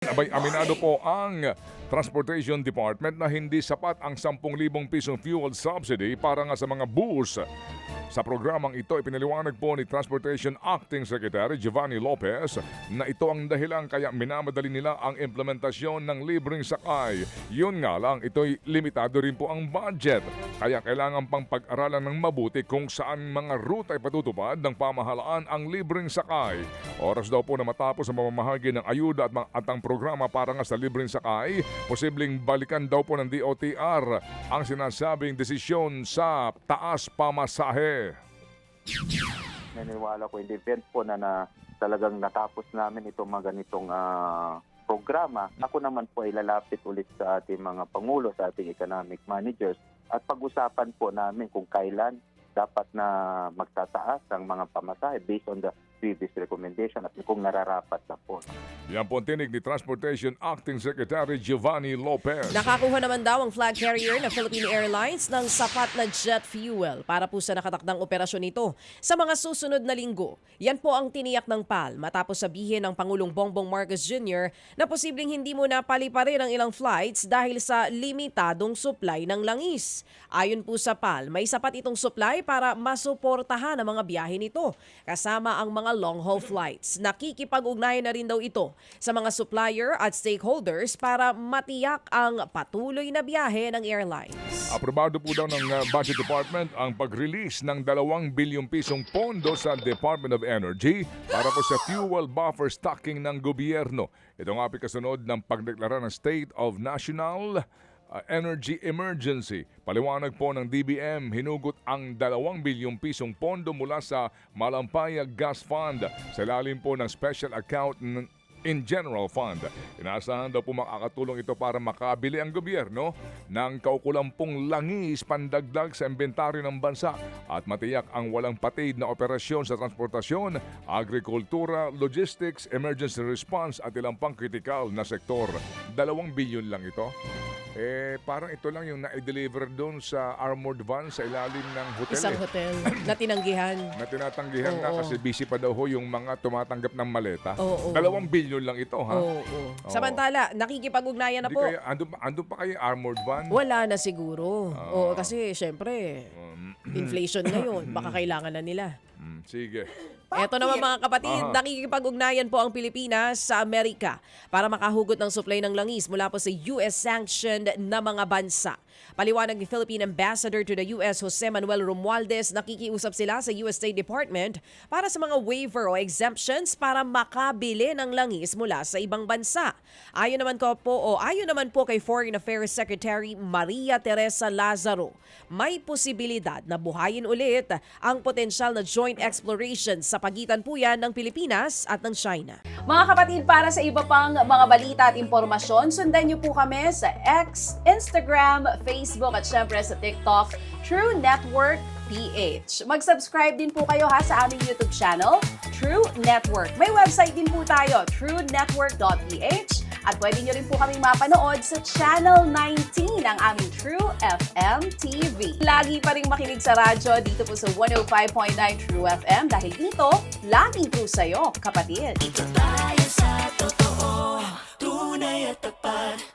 Abay, aminado po ang Transportation Department na hindi sapat ang 10,000 pisong fuel subsidy para nga sa mga bus. Sa programang ito, ipinaliwanag po ni Transportation Acting Secretary Giovanni Lopez na ito ang dahilan kaya minamadali nila ang implementasyon ng libreng sakay. Yun nga lang, ito'y limitado rin po ang budget. Kaya kailangan pang pag-aralan ng mabuti kung saan mga ruta ipatutupad ng pamahalaan ang libreng sakay. Oras daw po na matapos ang mamamahagi ng ayuda at ang programa para nga sa libreng sakay, posibleng balikan daw po ng DOTR ang sinasabing desisyon sa taas pamasahe. Naniniwala ko in the event po na talagang natapos namin itong mga ganitong programa, ako naman po ay lalapit ulit sa ating mga pangulo, sa ating economic managers at pag-usapan po namin kung kailan dapat na magtataas ang mga pamasahe based on the previous recommendation at kung nararapat na po. Yan po ang tinig ni Transportation Acting Secretary Giovanni Lopez. Nakakuha naman daw ang flag carrier na Philippine Airlines ng sapat na jet fuel para po sa nakatakdang operasyon nito sa mga susunod na linggo. Yan po ang tiniyak ng PAL matapos sabihin ng Pangulong Bongbong Marcos Jr. na posibleng hindi mo na paliparin ang ilang flights dahil sa limitadong supply ng langis. Ayon po sa PAL, may sapat itong supply para masuportahan ang mga biyahe nito kasama ang mga long-haul flights. Nakikipag-ugnayan na rin daw ito sa mga supplier at stakeholders para matiyak ang patuloy na biyahe ng airlines. Aprobado po daw ng Budget Department ang pag-release ng 2 bilyong pisong pondo sa Department of Energy para po sa fuel buffer stocking ng gobyerno. Ito nga kasunod ng pagdeklara ng State of National Energy Emergency. Paliwanag po ng DBM, hinugot ang 2 bilyong pisong pondo mula sa Malampayag Gas Fund sa ilalim po ng Special Account in General Fund. Inaasahan daw po makakatulong ito para makabili ang gobyerno ng kaukulampong langis pandagdag sa inventaryo ng bansa at matiyak ang walang patid na operasyon sa transportasyon, agrikultura, logistics, emergency response at ilang pang kritikal na sektor. 2 bilyon lang ito. Parang ito lang yung na-deliver doon sa armored van sa ilalim ng hotel. Isang hotel na tinanggihan. Na tinatanggihan na Oo. kasi busy pa daw ho yung mga tumatanggap ng maleta. Oo. 2 bilyon lang ito, ha? Oo. Samantala, nakikipag-ugnayan na Hindi po. kaya, andun pa kayo armored van? Wala na siguro. Oo, kasi syempre, inflation ngayon. Baka kailangan na nila. Sige. Eto naman mga kapatid, nakikipag-ugnayan po ang Pilipinas sa Amerika para makahugot ng supply ng langis mula po sa US-sanctioned na mga bansa. Paliwanag ni Philippine Ambassador to the US, Jose Manuel Romualdez, nakikiusap sila sa US State Department para sa mga waiver o exemptions para makabili ng langis mula sa ibang bansa. Ayon naman po kay Foreign Affairs Secretary Maria Teresa Lazaro, may posibilidad na buhayin ulit ang potensyal na joint exploration sa pagitan po yan ng Pilipinas at ng China. Mga kapatid, para sa iba pang mga balita at impormasyon, sundan niyo po kami sa X, Instagram, Facebook at syempre sa TikTok, True Network PH. Mag-subscribe din po kayo sa aming YouTube channel, True Network. May website din po tayo, truenetwork.ph at pwede niyo rin po kaming mapanood sa Channel 19 ng aming True FM TV. Lagi pa rin makinig sa radyo dito po sa 105.9 True FM dahil dito, laging true sa'yo, kapatid. Dito tayo sa totoo, tunay at tapat.